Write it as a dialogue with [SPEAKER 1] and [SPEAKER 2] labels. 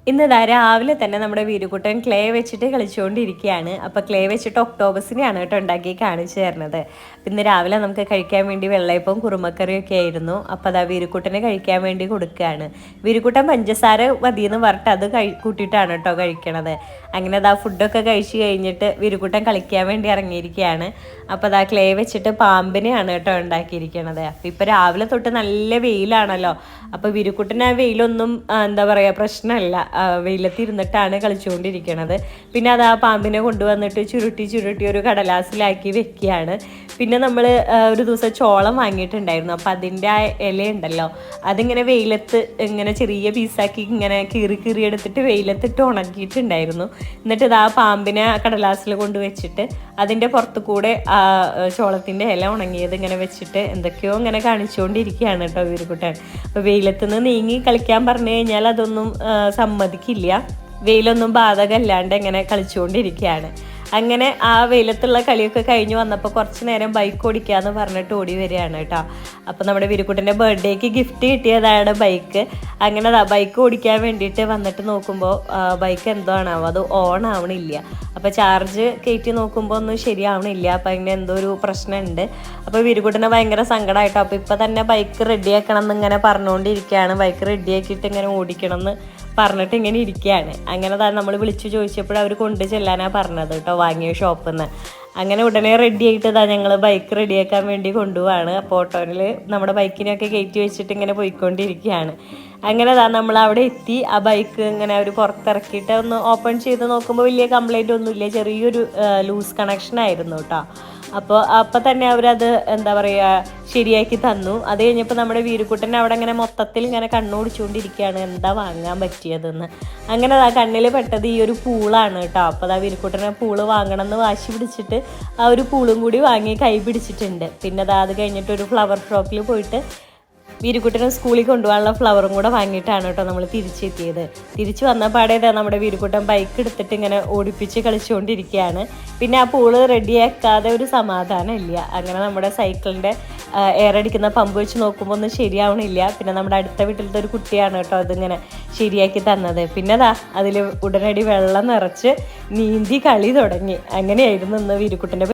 [SPEAKER 1] ഇന്ന് രാവിലെ തന്നെ നമ്മുടെ വീരുകുട്ടൻ ക്ലേ വെച്ചിട്ട് കളിച്ചുകൊണ്ടിരിക്കുകയാണ്. അപ്പോൾ ക്ലേ വെച്ചിട്ട് ഒക്ടോബസിനെയാണ് കേട്ടോ ഉണ്ടാക്കി കാണിച്ചു തരുന്നത്. ഇന്ന് രാവിലെ നമുക്ക് കഴിക്കാൻ വേണ്ടി വെള്ളയപ്പവും കുറുമക്കറിയൊക്കെ ആയിരുന്നു. അപ്പോൾ അതാ വീരുക്കുട്ടന് കഴിക്കാൻ വേണ്ടി കൊടുക്കുകയാണ്. വീരുക്കുട്ടൻ പഞ്ചസാര മതിയെന്ന് പറഞ്ഞിട്ട് അത് കൂട്ടിയിട്ടാണ് കേട്ടോ കഴിക്കണത്. അങ്ങനെ അതാ ഫുഡൊക്കെ കഴിച്ച് കഴിഞ്ഞിട്ട് വീരുക്കുട്ടൻ കളിക്കാൻ വേണ്ടി ഇറങ്ങിയിരിക്കുകയാണ്. അപ്പോൾ അതാ ക്ലേ വെച്ചിട്ട് പാമ്പിനെയാണ് കേട്ടോ ഉണ്ടാക്കിയിരിക്കണത്. അപ്പോൾ ഇപ്പോൾ രാവിലെ തൊട്ട് നല്ല വെയിലാണല്ലോ. അപ്പോൾ വീരുക്കുട്ടന് ആ വെയിലൊന്നും എന്താ പറയുക പ്രശ്നമല്ല. വെയിലത്തിരുന്നിട്ടാണ് കളിച്ചുകൊണ്ടിരിക്കണത്. പിന്നെ അത് ആ പാമ്പിനെ കൊണ്ടുവന്നിട്ട് ചുരുട്ടി ഒരു കടലാസിലാക്കി വെക്കുകയാണ്. പിന്നെ നമ്മൾ ഒരു ദിവസം ചോളം വാങ്ങിയിട്ടുണ്ടായിരുന്നു. അപ്പോൾ അതിൻ്റെ ആ ഇലയുണ്ടല്ലോ, അതിങ്ങനെ വെയിലത്ത് ഇങ്ങനെ ചെറിയ പീസാക്കി ഇങ്ങനെ കീറി എടുത്തിട്ട് വെയിലത്തിട്ട് ഉണക്കിയിട്ടുണ്ടായിരുന്നു. എന്നിട്ട് ഇത് ആ പാമ്പിനെ കടലാസിൽ കൊണ്ട് വെച്ചിട്ട് അതിൻ്റെ പുറത്തു കൂടെ ആ ചോളത്തിൻ്റെ ഇല ഉണങ്ങിയത് ഇങ്ങനെ വെച്ചിട്ട് എന്തൊക്കെയോ ഇങ്ങനെ കാണിച്ചുകൊണ്ടിരിക്കുകയാണ് കേട്ടോ വീരുക്കുട്ടൻ. അപ്പോൾ വെയിലത്തുനിന്ന് നീങ്ങി കളിക്കാൻ പറഞ്ഞു കഴിഞ്ഞാൽ അതൊന്നും സമ്മതിക്കില്ല. വെയിലൊന്നും ബാധകമല്ലാണ്ട് ഇങ്ങനെ കളിച്ചുകൊണ്ടിരിക്കുകയാണ്. അങ്ങനെ ആ വെയിലത്തുള്ള കളിയൊക്കെ കഴിഞ്ഞ് വന്നപ്പോൾ കുറച്ച് നേരം ബൈക്ക് ഓടിക്കാമെന്ന് പറഞ്ഞിട്ട് ഓടി വരികയാണ് കേട്ടോ. അപ്പോൾ നമ്മുടെ വീരുക്കുട്ടൻ്റെ ബർത്ത്ഡേക്ക് ഗിഫ്റ്റ് കിട്ടിയതാണ് ബൈക്ക്. അങ്ങനെ ബൈക്ക് ഓടിക്കാൻ വേണ്ടിയിട്ട് വന്നിട്ട് നോക്കുമ്പോൾ ബൈക്ക് എന്തോ ആണാവോ അത് ഓൺ ആവണില്ല. അപ്പോൾ ചാർജ് കയറ്റി നോക്കുമ്പോൾ ഒന്നും ശരിയാവണില്ല. അപ്പോൾ അതിന് എന്തോ ഒരു പ്രശ്നമുണ്ട്. അപ്പോൾ വീരുക്കുട്ടന് ഭയങ്കര സങ്കടമായിട്ടോ. അപ്പോൾ ഇപ്പോൾ തന്നെ ബൈക്ക് റെഡിയാക്കണം എന്നിങ്ങനെ പറഞ്ഞുകൊണ്ടിരിക്കുകയാണ്. ബൈക്ക് റെഡിയാക്കിയിട്ട് ഇങ്ങനെ ഓടിക്കണം എന്ന് പറഞ്ഞിട്ട് ഇങ്ങനെ ഇരിക്കുകയാണ്. അങ്ങനെ നമ്മൾ വിളിച്ചു ചോദിച്ചപ്പോൾ അവർ കൊണ്ടു ചെല്ലാനാണ് പറഞ്ഞത് കേട്ടോ, വാങ്ങിയ ഷോപ്പിൽ നിന്ന്. അങ്ങനെ ഉടനെ റെഡി ആയിട്ട് ഞങ്ങൾ ബൈക്ക് റെഡിയാക്കാൻ വേണ്ടി കൊണ്ടുപോവാണ്. അപ്പോൾ ഓട്ടോയിൽ നമ്മുടെ ബൈക്കിനെയൊക്കെ കയറ്റി വെച്ചിട്ട് ഇങ്ങനെ പോയിക്കൊണ്ടിരിക്കുകയാണ്. അങ്ങനെ നമ്മൾ അവിടെ എത്തി. ആ ബൈക്ക് ഇങ്ങനെ അവർ പുറത്തിറക്കിയിട്ട് ഒന്ന് ഓപ്പൺ ചെയ്ത് നോക്കുമ്പോൾ വലിയ കംപ്ലൈൻറ്റ് ഒന്നുമില്ല, ചെറിയൊരു ലൂസ് കണക്ഷൻ ആയിരുന്നു കേട്ടോ. അപ്പോൾ തന്നെ അവരത് എന്താ പറയുക ശരിയാക്കി തന്നു. അത് കഴിഞ്ഞപ്പോൾ നമ്മുടെ വീരുക്കുട്ടൻ അവിടെ ഇങ്ങനെ മൊത്തത്തിൽ ഇങ്ങനെ കണ്ണോടിച്ചുകൊണ്ടിരിക്കുകയാണ് എന്താ വാങ്ങാൻ പറ്റിയതെന്ന്. അങ്ങനെ കണ്ണിൽ പെട്ടത് ഈ ഒരു പൂളാണ് കേട്ടോ. അപ്പോൾ വീരുക്കുട്ടനെ പൂള് വാങ്ങണം എന്ന് വാശി പിടിച്ചിട്ട് ആ ഒരു പൂളും കൂടി വാങ്ങി കൈ പിടിച്ചിട്ടുണ്ട്. പിന്നെ അത് കഴിഞ്ഞിട്ട് ഒരു ഫ്ലവർ ഷോപ്പിൽ പോയിട്ട് വീരുക്കുട്ടനെ സ്കൂളിൽ കൊണ്ടുപോകാനുള്ള ഫ്ലവറും കൂടെ വാങ്ങിയിട്ടാണ് കേട്ടോ നമ്മൾ തിരിച്ചെത്തിയത്. തിരിച്ചു വന്നപാടെ നമ്മുടെ വീരുക്കുട്ടൻ ബൈക്ക് എടുത്തിട്ട് ഇങ്ങനെ ഓടിപ്പിച്ച് കളിച്ചുകൊണ്ടിരിക്കുകയാണ്. പിന്നെ ആ പൂള് റെഡിയാക്കാതെ ഒരു സമാധാനം ഇല്ല. അങ്ങനെ നമ്മുടെ സൈക്കിളിൻ്റെ എയർ അടിക്കുന്ന പമ്പ് വെച്ച് നോക്കുമ്പോൾ ഒന്നും ശരിയാവണില്ല. പിന്നെ നമ്മുടെ അടുത്ത വീട്ടിലത്തെ ഒരു കുട്ടിയാണ് കേട്ടോ അതിങ്ങനെ ശരിയാക്കി തന്നത്. പിന്നെ അതിൽ ഉടനടി വെള്ളം നിറച്ച് നീന്തി കളി തുടങ്ങി. അങ്ങനെയായിരുന്നു ഇന്ന് വീരുക്കുട്ടൻ്റെ